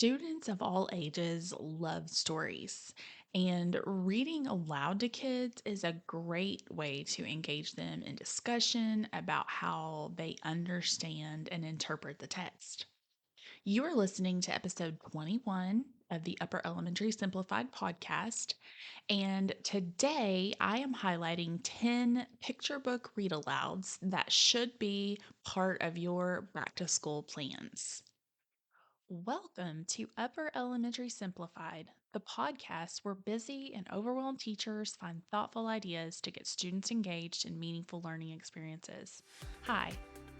Students of all ages love stories, and reading aloud to kids is a great way to engage them in discussion about how they understand and interpret the text. You are listening to episode 21 of the Upper Elementary Simplified podcast, and today I am highlighting 10 picture book read alouds that should be part of your back to school plans. Welcome to Upper Elementary Simplified, the podcast where busy and overwhelmed teachers find thoughtful ideas to get students engaged in meaningful learning experiences. Hi,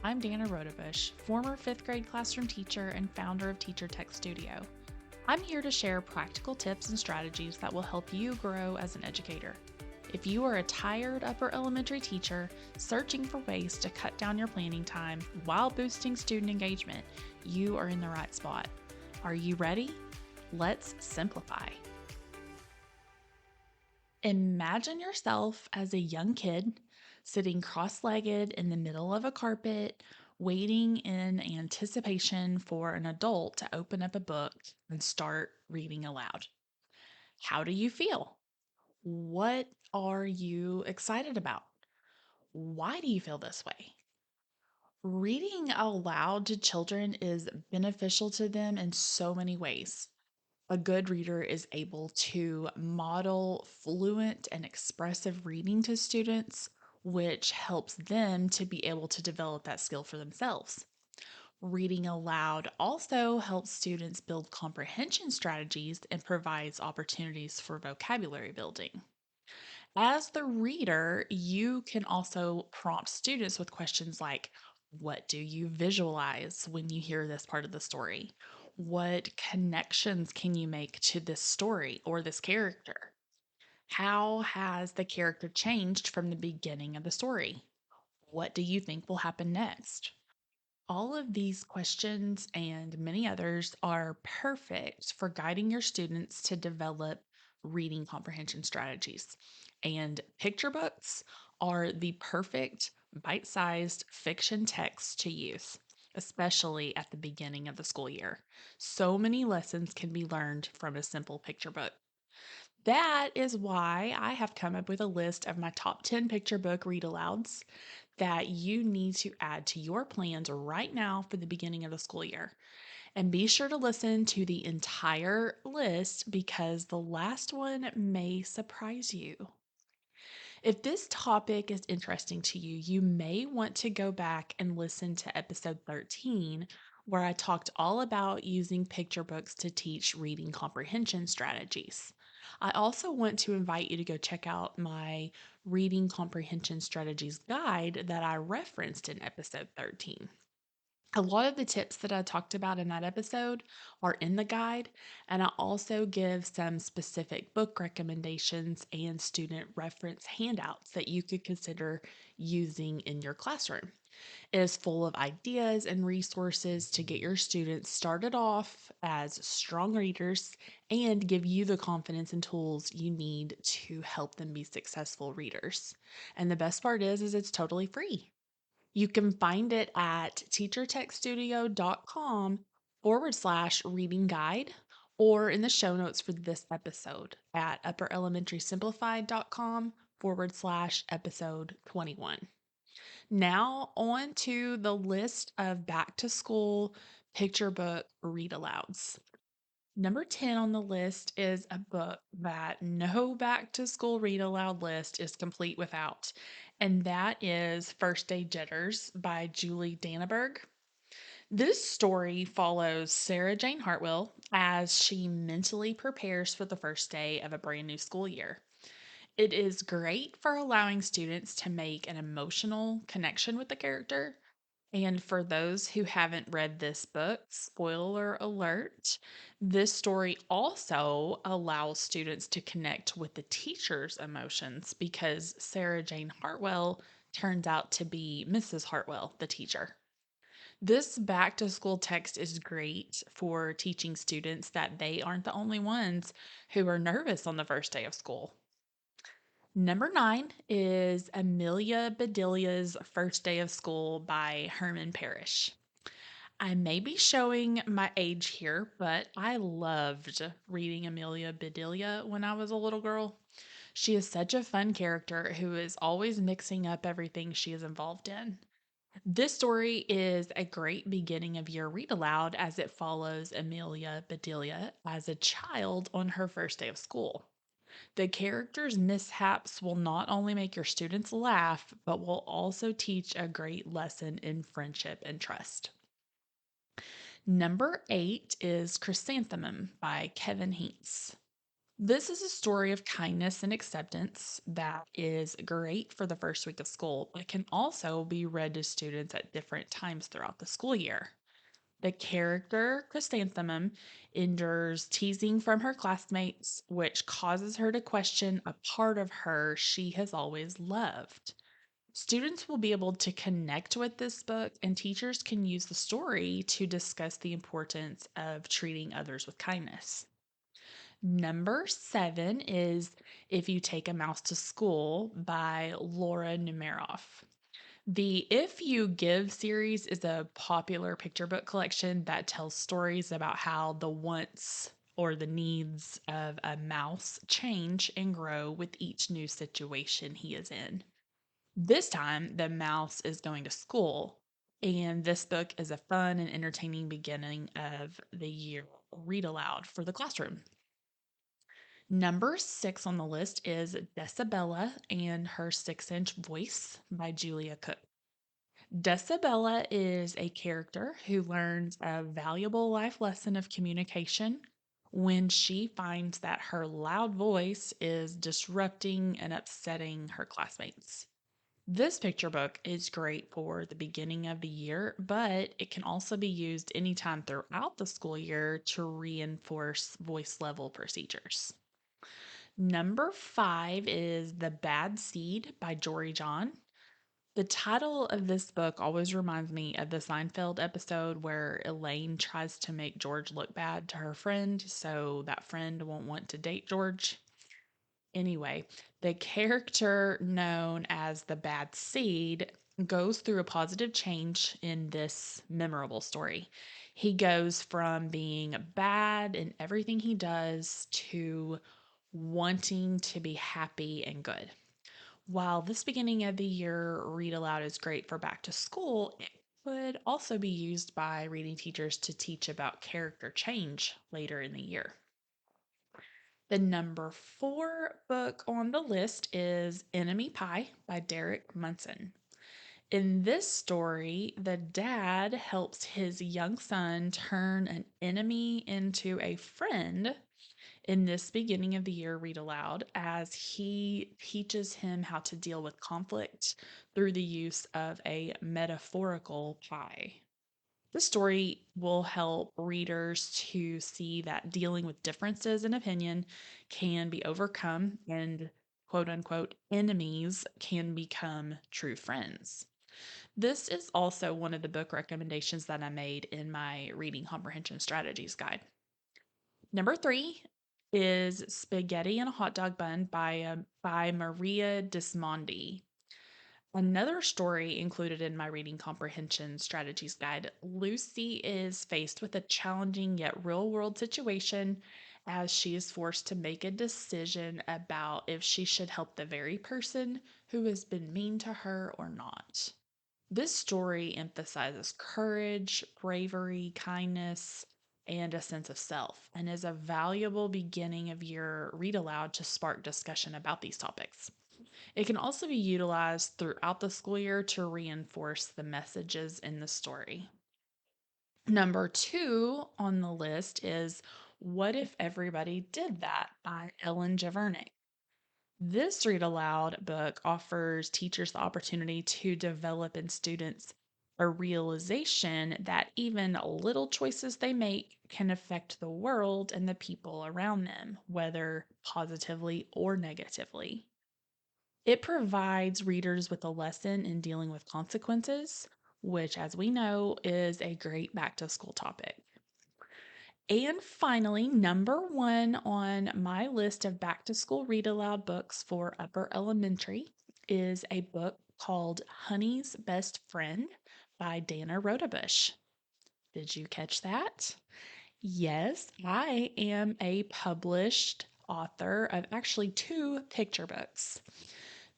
I'm Danna Rodebush, former fifth grade classroom teacher and founder of Teacher Tech Studio. I'm here to share practical tips and strategies that will help you grow as an educator. If you are a tired upper elementary teacher searching for ways to cut down your planning time while boosting student engagement, you are in the right spot. Are you ready? Let's simplify. Imagine yourself as a young kid sitting cross legged in the middle of a carpet, waiting in anticipation for an adult to open up a book and start reading aloud. How do you feel? What are you excited about? Why do you feel this way? Reading aloud to children is beneficial to them in so many ways. A good reader is able to model fluent and expressive reading to students, which helps them to be able to develop that skill for themselves. Reading aloud also helps students build comprehension strategies and provides opportunities for vocabulary building. As the reader, you can also prompt students with questions like, what do you visualize when you hear this part of the story? What connections can you make to this story or this character? How has the character changed from the beginning of the story? What do you think will happen next? All of these questions and many others are perfect for guiding your students to develop reading comprehension strategies. And picture books are the perfect bite sized fiction text to use, especially at the beginning of the school year. So many lessons can be learned from a simple picture book. That is why I have come up with a list of my top 10 picture book read alouds that you need to add to your plans right now for the beginning of the school year. And be sure to listen to the entire list because the last one may surprise you. If this topic is interesting to you, you may want to go back and listen to episode 13, where I talked all about using picture books to teach reading comprehension strategies. I also want to invite you to go check out my reading comprehension strategies guide that I referenced in episode 13. A lot of the tips that I talked about in that episode are in the guide, and I also give some specific book recommendations and student reference handouts that you could consider using in your classroom. It is full of ideas and resources to get your students started off as strong readers and give you the confidence and tools you need to help them be successful readers. And the best part is it's totally free. You can find it at teachertechstudio.com/reading guide or in the show notes for this episode at upperelementarysimplified.com/episode 21. Now, on to the list of back to school picture book read alouds. Number 10 on the list is a book that no back to school read aloud list is complete without, and that is First Day Jitters by Julie Danneberg. This story follows Sarah Jane Hartwell as she mentally prepares for the first day of a brand new school year. It is great for allowing students to make an emotional connection with the character. And for those who haven't read this book, spoiler alert, this story also allows students to connect with the teacher's emotions because Sarah Jane Hartwell turns out to be Mrs. Hartwell, the teacher. This back to school text is great for teaching students that they aren't the only ones who are nervous on the first day of school. Number 9 is Amelia Bedelia's First Day of School by Herman Parrish. I may be showing my age here, but I loved reading Amelia Bedelia when I was a little girl. She is such a fun character who is always mixing up everything she is involved in. This story is a great beginning of year read aloud as it follows Amelia Bedelia as a child on her first day of school. The character's mishaps will not only make your students laugh, but will also teach a great lesson in friendship and trust. Number 8 is Chrysanthemum by Kevin Heintz. This is a story of kindness and acceptance that is great for the first week of school, but can also be read to students at different times throughout the school year. The character, Chrysanthemum, endures teasing from her classmates, which causes her to question a part of her she has always loved. Students will be able to connect with this book, and teachers can use the story to discuss the importance of treating others with kindness. Number 7 is If You Take a Mouse to School by Laura Numeroff. The If You Give series is a popular picture book collection that tells stories about how the wants or the needs of a mouse change and grow with each new situation he is in. This time, the mouse is going to school, and this book is a fun and entertaining beginning of the year read aloud for the classroom. Number 6 on the list is Decibella and Her 6-Inch Voice by Julia Cook. Decibella is a character who learns a valuable life lesson of communication when she finds that her loud voice is disrupting and upsetting her classmates. This picture book is great for the beginning of the year, but it can also be used anytime throughout the school year to reinforce voice level procedures. Number 5 is The Bad Seed by Jory John. The title of this book always reminds me of the Seinfeld episode where Elaine tries to make George look bad to her friend so that friend won't want to date George. Anyway, the character known as the Bad Seed goes through a positive change in this memorable story. He goes from being bad in everything he does to wanting to be happy and good. While this beginning of the year read aloud is great for back to school, it could also be used by reading teachers to teach about character change later in the year. The number 4 book on the list is Enemy Pie by Derek Munson. In this story, the dad helps his young son turn an enemy into a friend in this beginning of the year read aloud as he teaches him how to deal with conflict through the use of a metaphorical pie. This story will help readers to see that dealing with differences in opinion can be overcome and quote unquote enemies can become true friends. This is also one of the book recommendations that I made in my reading comprehension strategies guide. Number 3 is Spaghetti and a Hot Dog Bun by Maria Dismondi. Another story included in my reading comprehension strategies guide. Lucy is faced with a challenging yet real world situation as she is forced to make a decision about if she should help the very person who has been mean to her or not. This story emphasizes courage, bravery, kindness, and a sense of self, and is a valuable beginning of your read aloud to spark discussion about these topics. It can also be utilized throughout the school year to reinforce the messages in the story. Number 2 on the list is What If Everybody Did That by Ellen Javernick. This read aloud book offers teachers the opportunity to develop in students a realization that even little choices they make can affect the world and the people around them, whether positively or negatively. It provides readers with a lesson in dealing with consequences, which, as we know, is a great back to school topic. And finally, number 1 on my list of back to school read aloud books for upper elementary is a book called Honey's Best Friend by Danna Rodebush. Did you catch that? Yes, I am a published author of actually two picture books.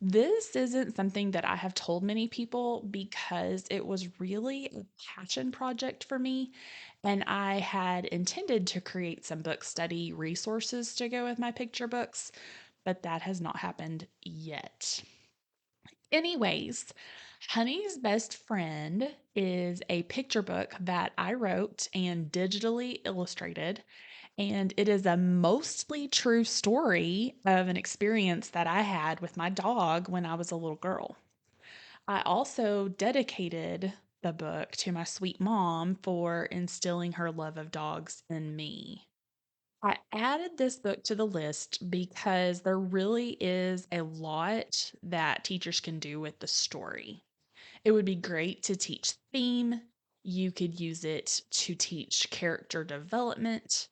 This isn't something that I have told many people because it was really a passion project for me, and I had intended to create some book study resources to go with my picture books, but that has not happened yet. Anyways, Honey's Best Friend is a picture book that I wrote and digitally illustrated, and it is a mostly true story of an experience that I had with my dog when I was a little girl. I also dedicated the book to my sweet mom for instilling her love of dogs in me. I added this book to the list because there really is a lot that teachers can do with the story. It would be great to teach theme. You could use it to teach character development,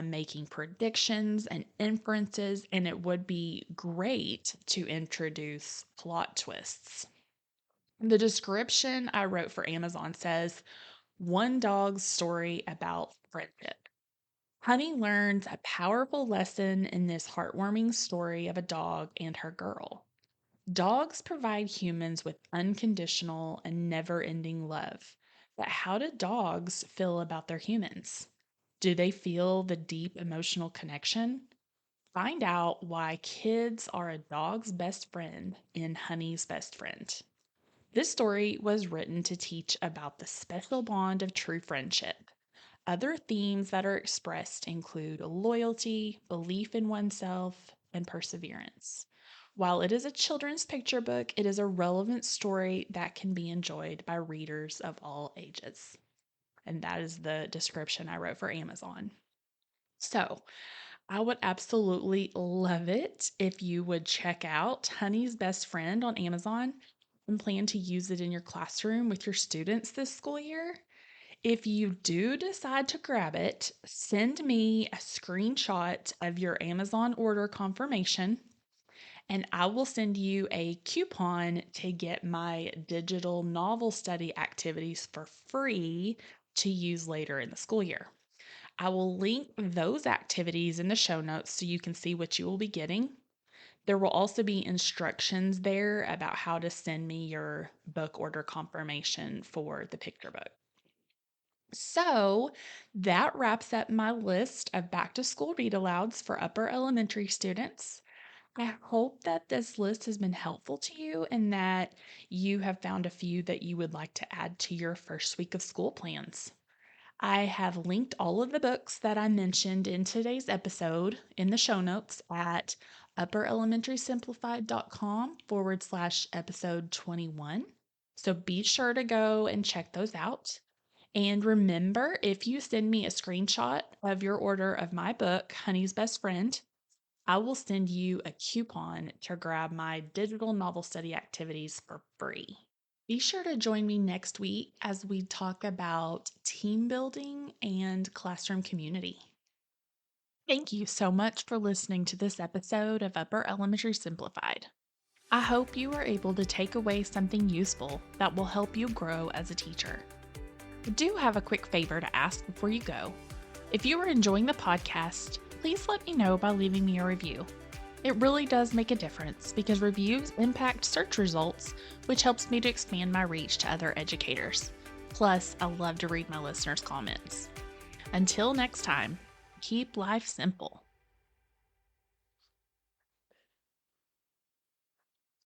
making predictions and inferences, and it would be great to introduce plot twists. The description I wrote for Amazon says, "One dog's story about friendship." Honey learns a powerful lesson in this heartwarming story of a dog and her girl. Dogs provide humans with unconditional and never ending love. But how do dogs feel about their humans? Do they feel the deep emotional connection? Find out why kids are a dog's best friend in Honey's Best Friend. This story was written to teach about the special bond of true friendship. Other themes that are expressed include loyalty, belief in oneself, and perseverance. While it is a children's picture book, it is a relevant story that can be enjoyed by readers of all ages. And that is the description I wrote for Amazon. So, I would absolutely love it if you would check out Honey's Best Friend on Amazon and plan to use it in your classroom with your students this school year. If you do decide to grab it, send me a screenshot of your Amazon order confirmation, and I will send you a coupon to get my digital novel study activities for free to use later in the school year. I will link those activities in the show notes so you can see what you will be getting. There will also be instructions there about how to send me your book order confirmation for the picture book. So that wraps up my list of back to school read alouds for upper elementary students. I hope that this list has been helpful to you and that you have found a few that you would like to add to your first week of school plans. I have linked all of the books that I mentioned in today's episode in the show notes at upperelementarysimplified.com/episode 21. So be sure to go and check those out. And remember, if you send me a screenshot of your order of my book, Honey's Best Friend, I will send you a coupon to grab my digital novel study activities for free. Be sure to join me next week as we talk about team building and classroom community. Thank you so much for listening to this episode of Upper Elementary Simplified. I hope you were able to take away something useful that will help you grow as a teacher. I do have a quick favor to ask before you go. If you are enjoying the podcast, please let me know by leaving me a review. It really does make a difference because reviews impact search results, which helps me to expand my reach to other educators. Plus, I love to read my listeners' comments. Until next time, keep life simple.